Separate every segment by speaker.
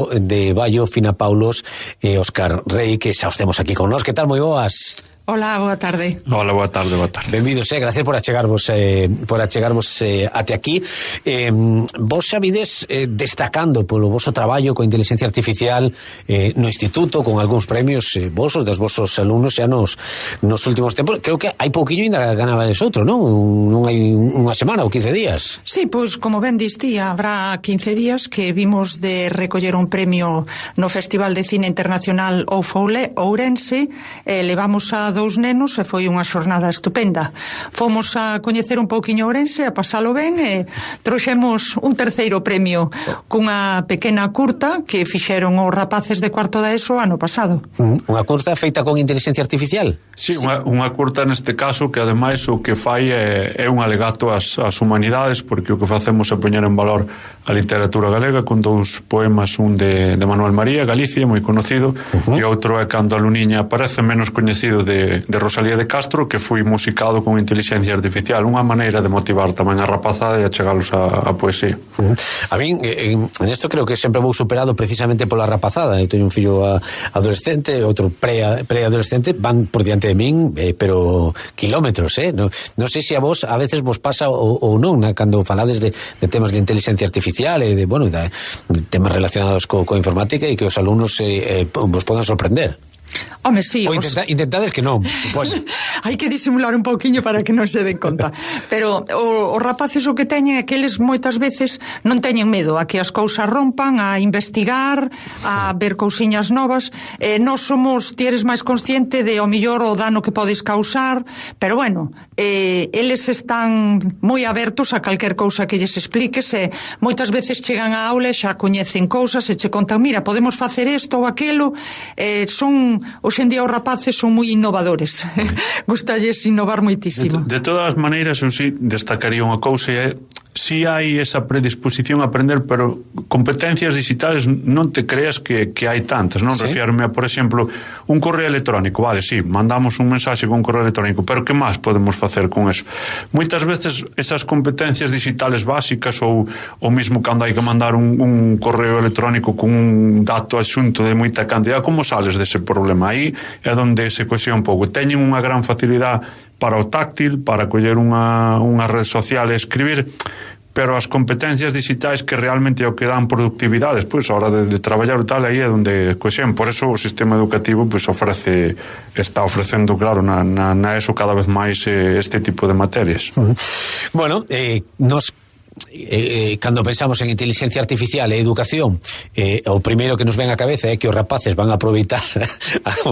Speaker 1: de Baio, Fina Paulos e Óscar Rei, que xa os temos aquí con nós. Que tal, moi boas?
Speaker 2: Hola, boa tarde.
Speaker 3: Hola, boa tarde.
Speaker 1: Benvidos, gracias por achegarvos até aquí. Vos xa vides destacando polo voso traballo con inteligencia artificial no instituto, con algúns premios vosos, dos vosos alumnos xa nos últimos tempos. Creo que hai pouquiño ainda ganabades outro, non? Non hai unha semana ou 15 días.
Speaker 2: Sí, pois como ben diste, habrá 15 días que vimos de recoller un premio no Festival de Cine Internacional Ourense. Levamos a dous nenos e foi unha xornada estupenda. Fomos a coñecer un pouquiño Ourense, a pasalo ben, e trouxemos un terceiro premio cunha pequena curta que fixeron os rapaces de cuarto da ESO ano pasado.
Speaker 1: Unha curta feita con inteligencia artificial?
Speaker 3: Sí, unha curta neste caso que ademais o que fai é un alegato ás humanidades, porque o que facemos é poñer en valor a literatura galega con dous poemas, un de Manuel María, Galicia, moi conocido, e outro é Cando a Luniña aparece, menos coñecido, de Rosalía de Castro, que foi musicado con inteligencia artificial, unha maneira de motivar tamén a rapazada e a chegalos a poesía.
Speaker 1: A min, en esto creo que sempre vou superado precisamente pola rapazada. Eu teño un fillo adolescente, outro preadolescente, van por diante de min, pero kilómetros, non sei se a vos a veces vos pasa ou non, cando falades de temas de inteligencia artificial e de temas relacionados co informática, e que os alumnos vos podan sorprender.
Speaker 2: Home, sí.
Speaker 1: Ou intentades que non.
Speaker 2: Hai que disimular un pouquiño para que non se den conta. Pero os rapaces o que teñen é que eles moitas veces non teñen medo a que as cousas rompan, a investigar, a ver cousiñas novas. Nós somos, ti eres máis consciente de o mellor o dano que podes causar, pero bueno, eles están moi abertos a calquer cousa que lles expliques, e moitas veces chegan á aula e xa coñecen cousas e che contan, mira, podemos facer isto ou aquelo. Hoxe en día os rapaces son moi innovadores. Gustalles innovar moitísimo.
Speaker 3: De todas as maneiras, eu sí destacaría unha cousa, si hai esa predisposición a aprender, pero competencias digitales non te creas que hai tantas, non? ¿Sí? Refiarme a, por exemplo, un correo electrónico, vale, sí, mandamos un mensaxe con un correo electrónico, pero que máis podemos facer con eso? Moitas veces esas competencias digitales básicas, ou mismo cando hai que mandar un correo electrónico con un dato asunto de moita cantidad, como sales dese problema? Aí é onde se coxea un pouco. Teñen unha gran facilidade para o táctil, para coller unha red social e escribir, pero as competencias digitais que realmente é o que dan productividade despois a hora de traballar e tal, aí é onde coxen. Por eso o sistema educativo está ofrecendo, claro, na ESO cada vez máis este tipo de materias.
Speaker 1: Bueno, nos cando pensamos en inteligencia artificial e educación, o primeiro que nos ven á cabeza é que os rapaces van a aproveitar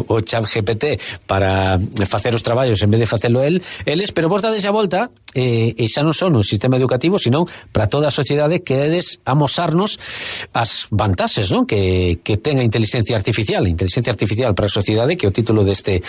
Speaker 1: o ChatGPT para facer os traballos en vez de facelo eles, pero vos dades a volta e xa non son no sistema educativo, sino para toda a sociedade, que queredes amosarnos as vantaxes, non? Que ten a inteligencia artificial para a sociedade, que é o título deste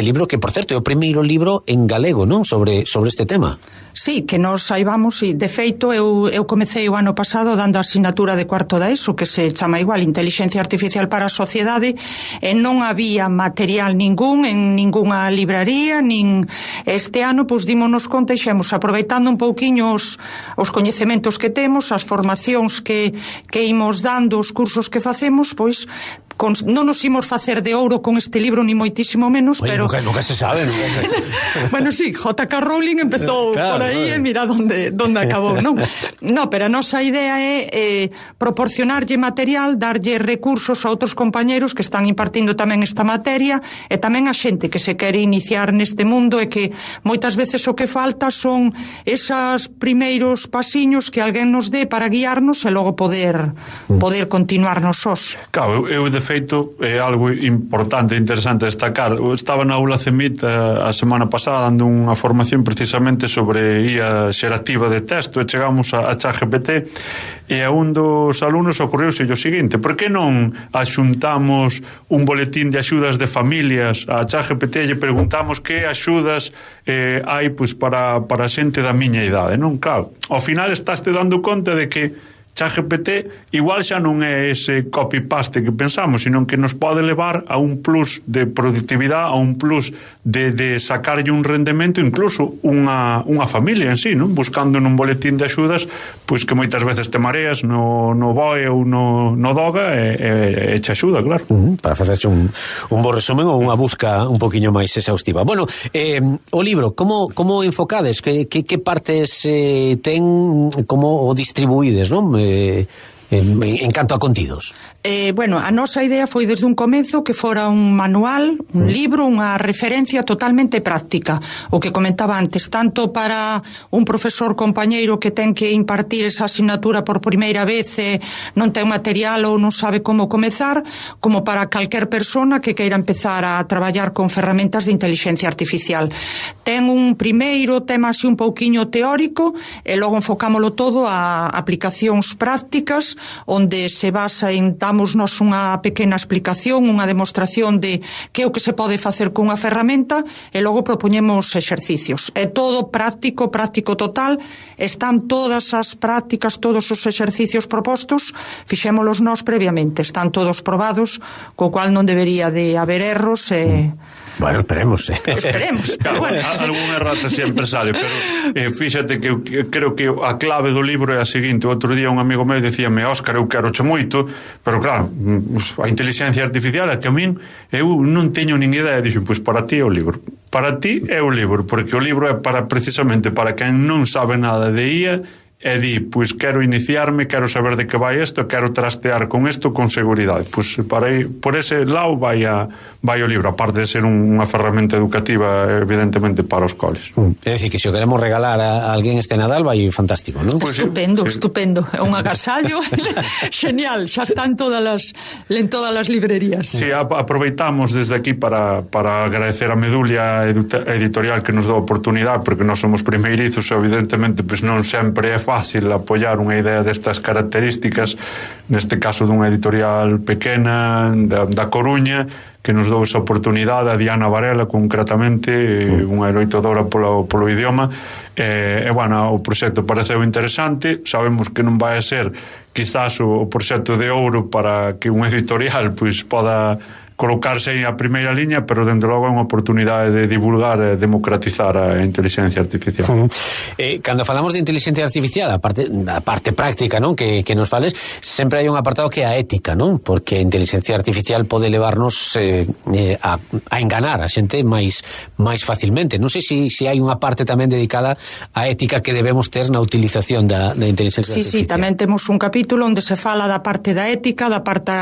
Speaker 1: libro, que por certo é o primeiro libro en galego, non? Sobre este tema.
Speaker 2: Sí, que nos saibamos, e de feito eu comecei o ano pasado dando a asignatura de cuarto da ESO, que se chama igual Inteligencia Artificial para a Sociedade, e non había material ningún en ningunha libraría, nin este ano, pois dímonos conta e xemos aproveitando un pouquiño os coñecementos que temos, as formacións que imos dando, os cursos que facemos, pois non nos imos facer de ouro con este libro, ni moitísimo menos.
Speaker 1: Oye, pero nunca se sabe.
Speaker 2: Bueno, sí, J.K. Rowling empezou claro, por aí e mira onde acabou, non? No, pero a nosa idea é proporcionarlle material, darlle recursos a outros compañeros que están impartindo tamén esta materia, e tamén a xente que se quere iniciar neste mundo, e que moitas veces o que falta son esos primeiros pasiños que alguén nos dé para guiarnos e logo poder continuarnos sós.
Speaker 3: Claro, eu de feito é algo importante e interesante destacar. Eu estaba na aula CEMIT a semana pasada dando unha formación precisamente sobre IA xerativa de texto, e chegamos a ChatGPT, e a un dos alumnos ocorreuse o seguinte: por que non axuntamos un boletín de axudas de familias a ChatGPT e lle preguntamos que axudas hai para a xente da miña idade, non? Claro, ao final estaste dando conta de que ChatGPT igual xa non é ese copy-paste que pensamos, sino que nos pode levar a un plus de productividade, a un plus de sacarlle un rendemento, incluso unha familia en sí, non? Buscando nun boletín de axudas, pois que moitas veces te mareas no BOE ou no DOGA e te axuda, claro.
Speaker 1: Para facerche un bo resumen ou unha busca un poquinho máis exhaustiva. Bueno, o libro, como enfocades? Que partes ten, como o distribuídes, non? En canto a contidos.
Speaker 2: Bueno, a nosa idea foi desde un comezo que fora un manual, un libro, unha referencia totalmente práctica, o que comentaba antes, tanto para un profesor compañeiro que ten que impartir esa asignatura por primeira vez e non ten material ou non sabe como comezar, como para calquer persona que queira empezar a traballar con ferramentas de inteligencia artificial. Ten un primeiro tema así un pouquiño teórico e logo enfocámolo todo a aplicacións prácticas onde se basa en nos unha pequena explicación, unha demostración de que é o que se pode facer cunha ferramenta e logo propoñemos exercicios. É todo práctico total, están todas as prácticas, todos os exercicios propostos, fixémolos nós previamente, están todos probados, co cual non debería de haber erros e...
Speaker 1: Bueno, esperemos.
Speaker 2: Esperemos, pero bueno.
Speaker 3: Alguna errata sempre sale, pero fíxate que creo que a clave do libro é a seguinte. Outro día un amigo meu dicíame: Óscar, eu quero che moito, pero claro, a inteligencia artificial é que a min eu non teño nin idea. E dixo, pois para ti é o libro. Para ti é o libro, porque o libro é precisamente para quen non sabe nada de IA e di, pois quero iniciarme, quero saber de que vai isto, quero trastear con isto con seguridade. Pois por ese lado vai o libro, aparte de ser unha ferramenta educativa evidentemente para os coles.
Speaker 1: É dicir, que se o queremos regalar a alguén este Nadal vai fantástico, non?
Speaker 2: Pues estupendo, sí. Estupendo. É un agasallo genial, xa están en todas as librerías.
Speaker 3: Sí, aproveitamos desde aquí para agradecer a Medulia Editorial que nos dá a oportunidade, porque nós somos primeirizos, evidentemente pues non sempre é fácil apoiar unha idea destas características, neste caso dunha editorial pequena da Coruña, que nos dou esa oportunidade, a Diana Varela concretamente, unha loitadora polo idioma, e bueno, o proxecto pareceu interesante. Sabemos que non vai a ser quizás o proxecto de ouro para que un editorial pois poda colocarse aí a primeira liña, pero dende logo é unha oportunidade de divulgar e democratizar a inteligencia artificial.
Speaker 1: Cando falamos de inteligencia artificial, a parte práctica, non, que nos fales, sempre hai un apartado que é a ética, non? Porque a inteligencia artificial pode levarnos a enganar a xente máis facilmente. Non sei se hai unha parte tamén dedicada á ética que debemos ter na utilización da inteligencia artificial.
Speaker 2: Sí, tamén temos un capítulo onde se fala da parte da ética, da parte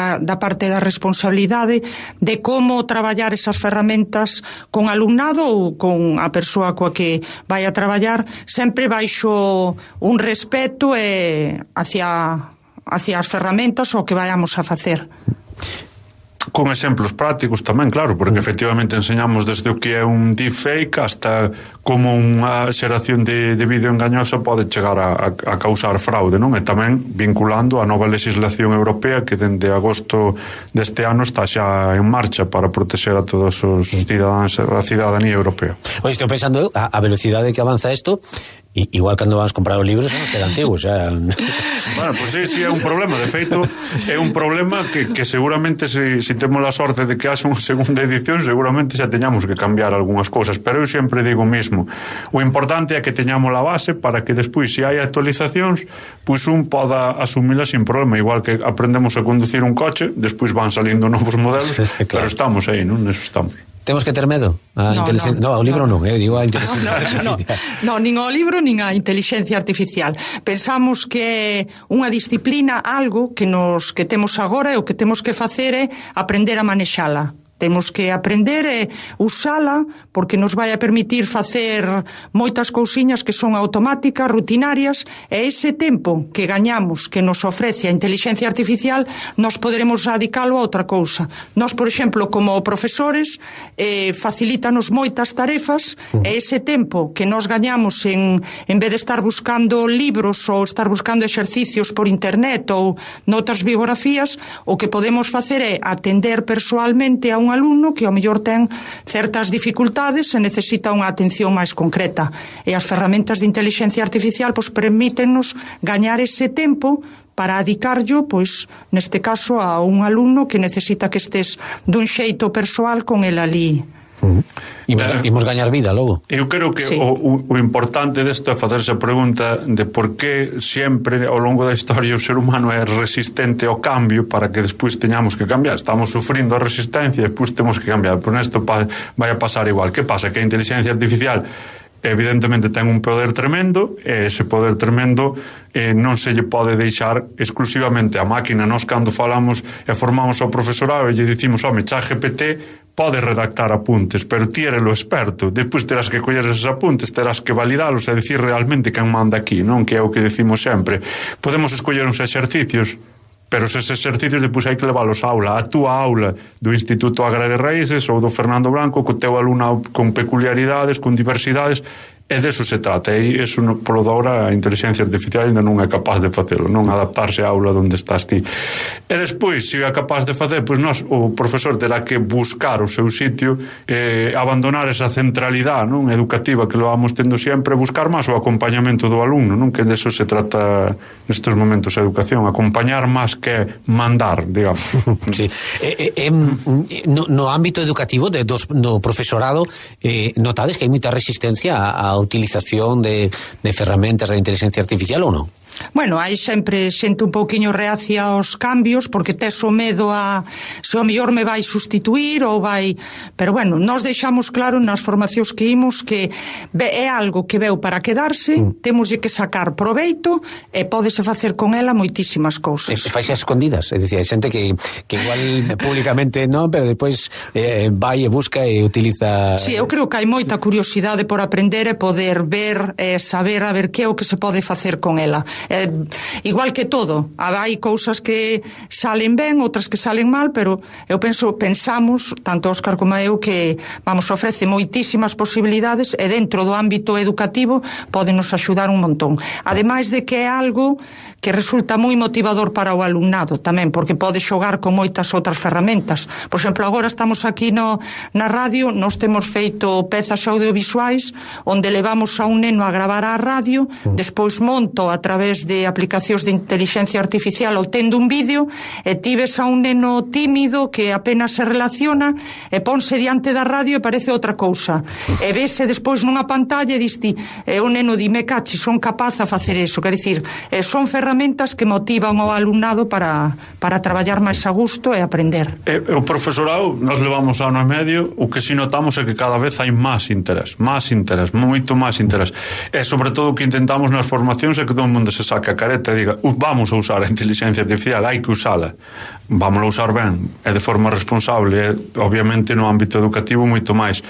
Speaker 2: da responsabilidade, de como traballar esas ferramentas con alumnado ou con a persoa coa que vai a traballar, sempre baixo un respeto hacia as ferramentas o que vayamos a facer.
Speaker 3: Con exemplos prácticos tamén, claro, porque efectivamente enseñamos desde o que é un deepfake hasta como unha xeración de vídeo engañosa pode chegar a causar fraude, non? E tamén vinculando a nova legislación europea que dende agosto deste ano está xa en marcha para proteger a todos os cidadáns, a cidadanía europea.
Speaker 1: Oye, estou pensando a velocidade que avanza isto. Igual cando vas comprar o libro xa nos queda antigo, xa...
Speaker 3: Bueno, pois sí, é un problema. De feito, é un problema que seguramente se temos a sorte de que haxa unha segunda edición, seguramente xa teñamos que cambiar algunhas cousas, pero eu sempre digo o mismo. O importante é que teñamos a base para que despois, se hai actualizacións, pois un poda asumila sin problema. Igual que aprendemos a conducir un coche, despois van salindo novos modelos, claro. Pero estamos aí, non? Neso estamos.
Speaker 1: Temos que ter medo a inteligencia... No, ao libro non, digo a inteligencia artificial.
Speaker 2: No, nin ao libro nin a inteligencia artificial. Pensamos que unha disciplina, algo que temos agora e o que temos que facer é aprender a manexala. Temos que aprender e usala porque nos vai a permitir facer moitas cousiñas que son automáticas, rutinarias, e ese tempo que gañamos, que nos ofrece a inteligencia artificial, nos poderemos dedicalo a outra cousa. Nos, por exemplo, como profesores, facilítanos moitas tarefas, e ese tempo que nos gañamos en vez de estar buscando libros ou estar buscando exercicios por internet ou noutras biografías, o que podemos facer é atender persoalmente a un alumno que ao mellor ten certas dificultades e necesita unha atención máis concreta. E as ferramentas de inteligencia artificial permítennos gañar ese tempo para adicarlo, pois, neste caso, a un alumno que necesita que estés dun xeito persoal con el ali.
Speaker 1: Imos gañar vida logo.
Speaker 3: Eu creo que
Speaker 2: sí.
Speaker 3: o importante desto é facerse a pregunta de por que sempre ao longo da historia o ser humano é resistente ao cambio para que despois teñamos que cambiar. Estamos sufrindo a resistencia e despois temos que cambiar. Pero nesto vai a pasar igual. Que pasa? Que a inteligencia artificial evidentemente ten un poder tremendo, e ese poder tremendo non se lle pode deixar exclusivamente a máquina. Nós cando falamos e formamos ao profesorado e lle dicimos, ChatGPT pode redactar apuntes, pero ti eres o experto, depois terás que coller esos apuntes, terás que validalos e decir realmente quen manda aquí, non? Que é o que decimos sempre. Podemos escoller uns exercicios, pero esos exercicios depois hai que leválos a aula, a túa aula do Instituto Agra de Raíces ou do Fernando Blanco, co teu alumno con peculiaridades, con diversidades, e deso se trata. E iso, polo de ahora, a inteligencia artificial ainda non é capaz de facelo, non adaptarse á aula onde estás ti. E despois, se é capaz de facer, pois nós, o profesor terá que buscar o seu sitio, abandonar esa centralidade, non, educativa que lo vamos tendo sempre, buscar máis o acompañamento do alumno, non, que deso se trata nestes momentos a educación, acompañar máis que mandar, digamos.
Speaker 1: Sí. No ámbito educativo do profesorado, notades que hai moita resistencia a utilización de ferramentas de inteligencia artificial ou non?
Speaker 2: Bueno, hai sempre xente un pouquiño reacia aos cambios porque tes o medo a se o mellor me vai sustituir ou vai... Pero bueno, nós deixamos claro nas formacións que imos que é algo que veu para quedarse, temoslle que sacar proveito e pódese facer con ela moitísimas cousas.
Speaker 1: E faixe escondidas, é dicir, hai xente que igual públicamente non, pero depois vai e busca e utiliza...
Speaker 2: Sí, eu creo que hai moita curiosidade por aprender e poder ver e saber a ver que é o que se pode facer con ela. Igual que todo, hai cousas que salen ben, outras que salen mal, pero eu pensamos, tanto Óscar como eu, que ofrece moitísimas posibilidades e dentro do ámbito educativo podenos axudar un montón. Ademais de que é algo que resulta moi motivador para o alumnado tamén, porque pode xogar con moitas outras ferramentas. Por exemplo, agora estamos aquí na radio, nós temos feito pezas audiovisuais onde levamos a un neno a gravar a radio, despois monto a través de aplicacións de inteligencia artificial ou tendo un vídeo e tives a un neno tímido que apenas se relaciona e ponse diante da radio e parece outra cousa. E vese despois nunha pantalla e diste, o neno di, me cachi, son capaz a facer eso. Quer dicir, son ferramentas que motivan ao alumnado para traballar máis a gusto e aprender.
Speaker 3: O profesorado, nós levamos ano e medio, o que si notamos é que cada vez hai máis interés, moito máis interés. E sobre todo o que intentamos nas formacións é que todo o mundo se saque a careta e diga, vamos a usar a inteligencia artificial, hai que usala, vamos a usar ben e de forma responsable, e obviamente no ámbito educativo moito máis.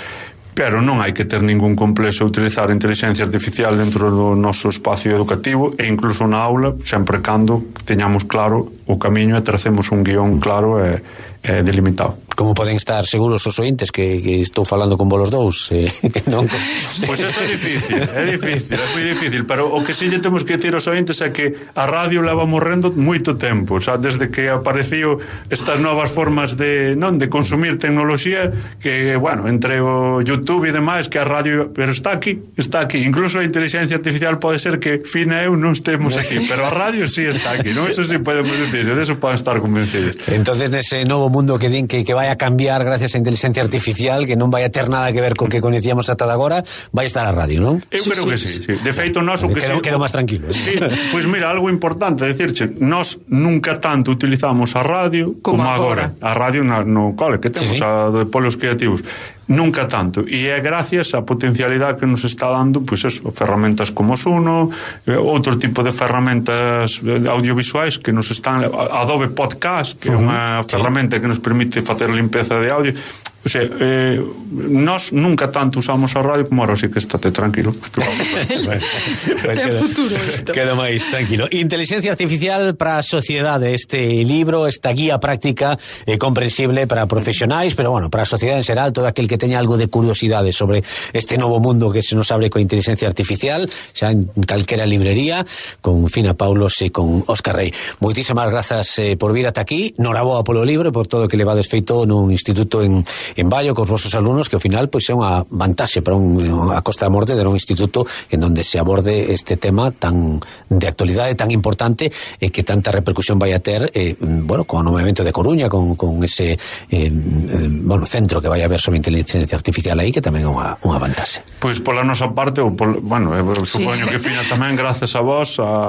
Speaker 3: Pero non hai que ter ningún complexo a utilizar a inteligencia artificial dentro do noso espacio educativo e incluso na aula, sempre cando teñamos claro o camiño e tracemos un guión claro e delimitado.
Speaker 1: Como poden estar seguros os ointes que estou falando con vos os dous? Non?
Speaker 3: Pois eso é difícil, é moi difícil, pero o que si lle temos que dicir aos ointes é que a radio leva morrendo moito tempo, xa, desde que apareciu estas novas formas de consumir tecnoloxía, que, bueno, entre o YouTube e demais, que a radio, pero está aquí, incluso a inteligencia artificial pode ser que Fina e eu non estemos aquí, pero a radio sí está aquí, non? Eso sí podemos dicir, de eso poden estar convencidos.
Speaker 1: Entonces, nese novo mundo que din que vai a cambiar gracias á inteligencia artificial, que non vai a ter nada que ver co que coñecíamos ata agora, vai estar a radio, non?
Speaker 3: Eu creo que sí. De feito, nós o que
Speaker 1: quedo máis tranquilo.
Speaker 3: Sí, pois mira, algo importante decirche, nós nunca tanto utilizamos a radio como agora. A radio no cole que temos, a de polos creativos. Nunca tanto, e é gracias á potencialidade que nos está dando, pois eso, ferramentas como Suno, outro tipo de ferramentas audiovisuais que nos están, Adobe Podcast, que é unha ferramenta que nos permite facer limpeza de audio. O sea, nós nunca tanto usamos a radio como ahora, así que estate tranquilo.
Speaker 2: Ten futuro isto.
Speaker 1: Quedo máis tranquilo. Inteligencia artificial para a sociedade, este libro, esta guía práctica comprensible para profesionais, pero bueno, para a sociedade en xeral, todo aquel que teña algo de curiosidade sobre este novo mundo que se nos abre coa inteligencia artificial, xa en calquera librería, con Fina Paulos e con Óscar Rey. Moitísimas grazas por vir ata aquí, noraboa polo libro, por todo o que levades feito nun instituto en en Baio cos vosos alumnos, que ao final pois é unha vantaxe para a Costa da Morte ter un instituto en donde se aborde este tema tan de actualidade, tan importante, e que tanta repercusión vai a ter, bueno, con o movimento de Coruña, con ese bueno, centro que vai a haber sobre inteligencia artificial aí, que tamén é unha vantaxe.
Speaker 3: Pois pola nosa parte, bueno, supoño que Fina tamén, grazas a vos,